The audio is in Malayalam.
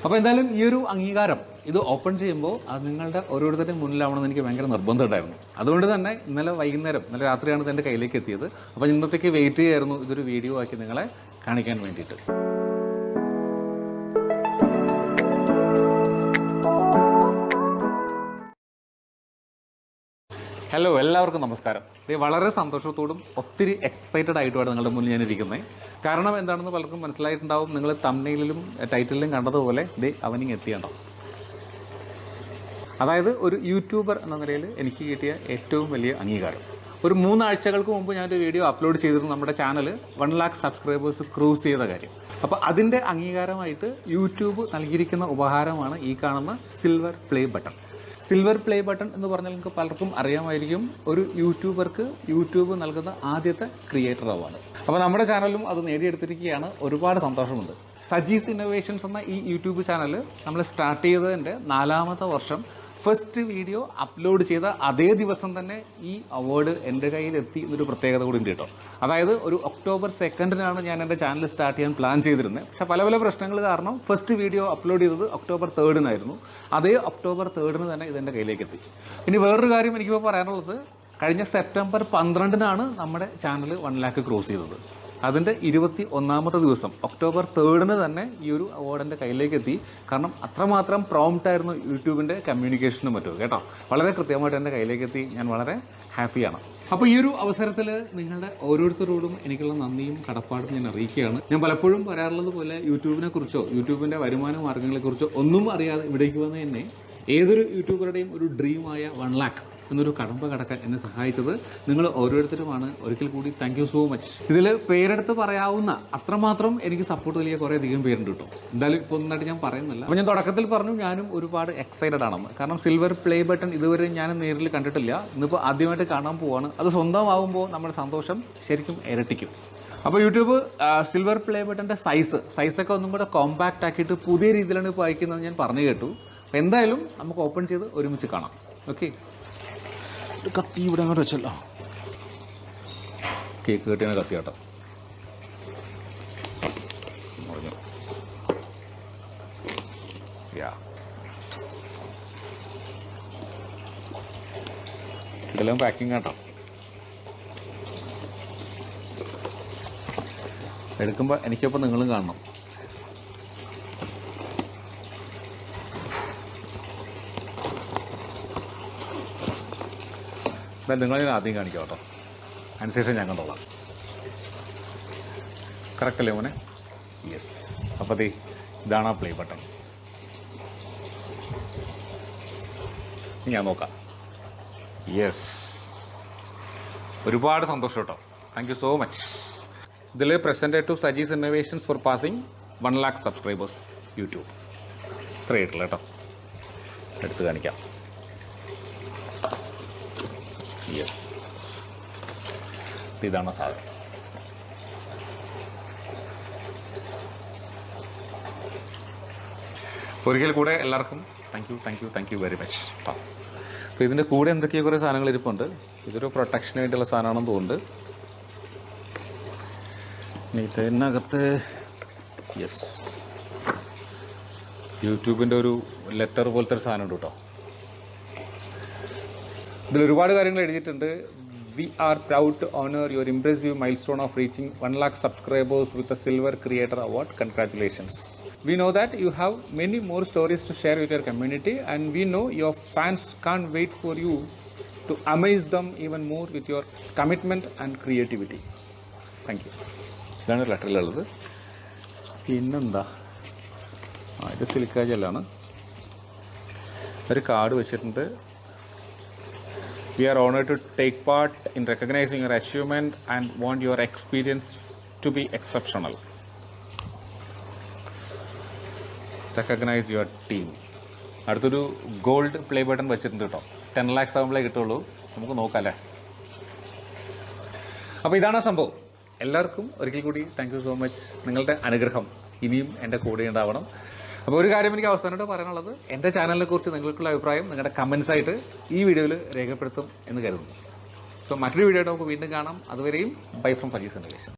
അപ്പോൾ എന്തായാലും ഈ ഒരു അംഗീകാരം ഇത് ഓപ്പൺ ചെയ്യുമ്പോൾ അത് നിങ്ങളുടെ ഓരോരുത്തരുടെയും മുന്നിലാവണമെന്ന് എനിക്ക് ഭയങ്കര നിർബന്ധമുണ്ടായിരുന്നു. അതുകൊണ്ട് തന്നെ ഇന്നലെ രാത്രിയാണ് ഇത് എൻ്റെ കയ്യിലേക്ക് എത്തിയത്. അപ്പോൾ ഇന്നത്തേക്ക് വെയിറ്റ് ചെയ്യായിരുന്നു ഇതൊരു വീഡിയോ ആക്കി നിങ്ങളെ കാണിക്കാൻ വേണ്ടിയിട്ട്. ഹലോ, എല്ലാവർക്കും നമസ്കാരം. വളരെ സന്തോഷത്തോടും ഒത്തിരി എക്സൈറ്റഡ് ആയിട്ടുമാണ് നിങ്ങളുടെ മുന്നിൽ ഞാനിരിക്കുന്നത്. കാരണം എന്താണെന്ന് പലർക്കും മനസ്സിലായിട്ടുണ്ടാവും. നിങ്ങൾ തംബ്നെയിലിലും ടൈറ്റിലും കണ്ടതുപോലെ അവനിങ് എത്തിയുണ്ടോ. അതായത് ഒരു യൂട്യൂബർ എന്ന നിലയിൽ എനിക്ക് കിട്ടിയ ഏറ്റവും വലിയ അംഗീകാരം. ഒരു 3 ആഴ്ചകൾക്ക് മുമ്പ് ഞാനൊരു വീഡിയോ അപ്ലോഡ് ചെയ്തിരുന്നു. നമ്മുടെ ചാനൽ 1 lakh സബ്സ്ക്രൈബേഴ്സ് ക്രൂസ് ചെയ്ത കാര്യം. അപ്പോൾ അതിൻ്റെ അംഗീകാരമായിട്ട് യൂട്യൂബ് നൽകിയിരിക്കുന്ന ഉപഹാരമാണ് ഈ കാണുന്ന silver play button. Silver play button എന്ന് പറഞ്ഞാൽ നിങ്ങൾക്ക് പലർക്കും അറിയാമായിരിക്കും, ഒരു യൂട്യൂബർക്ക് യൂട്യൂബ് നൽകുന്ന ആദ്യത്തെ ക്രിയേറ്റർ അവാർഡ്. അപ്പോൾ നമ്മുടെ ചാനലും അത് നേടിയെടുത്തിരിക്കുകയാണ്. ഒരുപാട് സന്തോഷമുണ്ട്. സജീസ് ഇന്നോവേഷൻസ് എന്ന ഈ യൂട്യൂബ് ചാനൽ നമ്മൾ സ്റ്റാർട്ട് ചെയ്തതിൻ്റെ 4ാമത്തെ വർഷം ഫസ്റ്റ് വീഡിയോ അപ്ലോഡ് ചെയ്ത അതേ ദിവസം തന്നെ ഈ അവാർഡ് എൻ്റെ കയ്യിലെത്തി എന്നൊരു പ്രത്യേകത കൂടി ഉണ്ട് കേട്ടോ. അതായത് ഒരു October 2 ഞാൻ എൻ്റെ ചാനൽ സ്റ്റാർട്ട് ചെയ്യാൻ പ്ലാൻ ചെയ്തിരുന്നത്. പക്ഷേ പല പ്രശ്നങ്ങൾ കാരണം ഫസ്റ്റ് വീഡിയോ അപ്ലോഡ് ചെയ്തത് October 3 അതേ October 3 തന്നെ ഇതെൻ്റെ കയ്യിലേക്ക് എത്തി. ഇനി വേറൊരു കാര്യം എനിക്കിപ്പോൾ പറയാനുള്ളത്, കഴിഞ്ഞ September 12 നമ്മുടെ ചാനൽ 1 lakh ക്രോസ് ചെയ്തത്. അതിൻ്റെ 21ാമത്തെ ദിവസം October 3 തന്നെ ഈ ഒരു അവാർഡിൻ്റെ കയ്യിലേക്ക് എത്തി. കാരണം അത്രമാത്രം പ്രോംപ്റ്റായിരുന്നു യൂട്യൂബിൻ്റെ കമ്മ്യൂണിക്കേഷനും മറ്റും കേട്ടോ. വളരെ കൃത്യമായിട്ട് എൻ്റെ കയ്യിലേക്ക് എത്തി. ഞാൻ വളരെ ഹാപ്പിയാണ്. അപ്പോൾ ഈ ഒരു അവസരത്തിൽ നിങ്ങളുടെ ഓരോരുത്തരോടും എനിക്കുള്ള നന്ദിയും കടപ്പാടും ഞാൻ അറിയിക്കുകയാണ്. ഞാൻ പലപ്പോഴും പറയാറുള്ളത് പോലെ യൂട്യൂബിനെ കുറിച്ചോ യൂട്യൂബിൻ്റെ വരുമാന മാർഗ്ഗങ്ങളെക്കുറിച്ചോ ഒന്നും അറിയാതെ ഇവിടേക്ക് വന്ന് തന്നെ ഏതൊരു യൂട്യൂബറുടെയും ഒരു ഡ്രീമായ 1 lakh എന്നൊരു കടമ്പ കടക്കാൻ എന്നെ സഹായിച്ചത് നിങ്ങൾ ഓരോരുത്തരുമാണ്. ഒരിക്കൽ കൂടി താങ്ക് യു സോ മച്ച്. ഇതിൽ പേരെടുത്ത് പറയാവുന്ന അത്രമാത്രം എനിക്ക് സപ്പോർട്ട് നൽകിയ കുറേ അധികം പേരുണ്ട് കേട്ടോ. എന്തായാലും ഇപ്പോൾ ഒന്നായിട്ട് ഞാൻ പറയുന്നില്ല. അപ്പോൾ ഞാൻ തുടക്കത്തിൽ പറഞ്ഞു ഞാനും ഒരുപാട് എക്സൈറ്റഡ് ആണെന്ന്. കാരണം സിൽവർ പ്ലേ ബട്ടൺ ഇതുവരെ ഞാൻ നേരിൽ കണ്ടിട്ടില്ല. ഇന്നിപ്പോൾ ആദ്യമായിട്ട് കാണാൻ പോവാണ്. അത് സ്വന്തമാകുമ്പോൾ നമ്മുടെ സന്തോഷം ശരിക്കും ഇരട്ടിക്കും. അപ്പോൾ യൂട്യൂബ് സിൽവർ പ്ലേ ബട്ടൻ്റെ സൈസൊക്കെ ഒന്നും കൂടെ കോമ്പാക്റ്റ് ആക്കിയിട്ട് പുതിയ രീതിയിലാണ് ഇപ്പോൾ അയക്കുന്നത് ഞാൻ പറഞ്ഞു കേട്ടു. അപ്പോൾ എന്തായാലും നമുക്ക് ഓപ്പൺ ചെയ്ത് ഒരുമിച്ച് കാണാം. ഓക്കെ, കത്തി ഇവിടെ അങ്ങോട്ട് വെച്ചല്ലോ. കേക്ക് കെട്ടിയാണ് കത്തി കേട്ടോ. ഇതെല്ലാം പാക്കിങ് കേട്ടോ. എടുക്കുമ്പോൾ എനിക്കപ്പോൾ നിങ്ങളും കാണണം. നിങ്ങളെ ആദ്യം കാണിക്കാം കേട്ടോ, അതിനുശേഷം ഞാൻ കണ്ടോളാം. കറക്റ്റ് അല്ലേ മോനെ? യെസ്. അപ്പോൾ ഇതാണ് ആ പ്ലേ ബട്ടൺ. ഞാൻ നോക്കാം. യെസ്, ഒരുപാട് സന്തോഷം കേട്ടോ. Thank you so much. ഇതിൽ presented to Saji's innovations for passing 1 lakh subscribers YouTube. ഇത്ര ആയിട്ടുള്ള കേട്ടോ. എടുത്ത് കാണിക്കാം. യെസ്, ഇതാണ് സാധനം. ഒരിക്കൽ കൂടെ എല്ലാവർക്കും താങ്ക് യു വെരി മച്ച്. അപ്പോൾ ഇതിൻ്റെ കൂടെ എന്തൊക്കെയോ കുറേ സാധനങ്ങൾ ഇരിപ്പുണ്ട്. ഇതൊരു പ്രൊട്ടക്ഷന് വേണ്ടിയുള്ള സാധനമാണെന്ന് തോന്നുന്നുണ്ട്. ഇതിനകത്ത് യെസ് യൂട്യൂബിൻ്റെ ഒരു ലെറ്റർ പോലത്തെ ഒരു സാധനം ഉണ്ട് കേട്ടോ. ഇതിൽ ഒരുപാട് കാര്യങ്ങൾ എഴുതിയിട്ടുണ്ട്. We are proud to honour your impressive milestone of reaching 1 lakh subscribers with a silver creator award. Congratulations. We know that you have many more stories to share with your community, and we know your fans can't wait for you to amaze them even more with your commitment and creativity. Thank you. ഇതാണ് ലെറ്ററിലുള്ളത്. പിന്നെന്താ, ഇത് സിലിക്ക ജെല്ലാണ്. ഒരു കാർഡ് വെച്ചിട്ടുണ്ട്. We are honored to take part in recognizing your achievement and want your experience to be exceptional. Recognize your team. അടുത്തൊരു ഗോൾഡ് പ്ലേ ബട്ടൺ വെച്ചിട്ടുണ്ട് കേട്ടോ. 10 lakhs ആകുമ്പോഴേ കിട്ടുള്ളൂ. നമുക്ക് നോക്കാം അല്ലേ. അപ്പോൾ ഇതാണ് സംഭവം. എല്ലാവർക്കും ഒരിക്കൽ കൂടി താങ്ക് യു സോ മച്ച്. നിങ്ങളുടെ അനുഗ്രഹം ഇനിയും എൻ്റെ കൂടെ ഉണ്ടാവണം. അപ്പോൾ ഒരു കാര്യം എനിക്ക് അവസാനമായിട്ട് പറയാനുള്ളത്, എൻ്റെ ചാനലിനെ കുറിച്ച് നിങ്ങൾക്കുള്ള അഭിപ്രായം നിങ്ങളുടെ കമൻസ് ആയിട്ട് ഈ വീഡിയോയിൽ രേഖപ്പെടുത്തും എന്ന് കരുതുന്നു. സോ മറ്റൊരു വീഡിയോ ആയിട്ട് നമുക്ക് വീണ്ടും കാണാം. അതുവരെയും ബൈ ഫ്രം സജീസ് ഇന്നോവേഷൻ.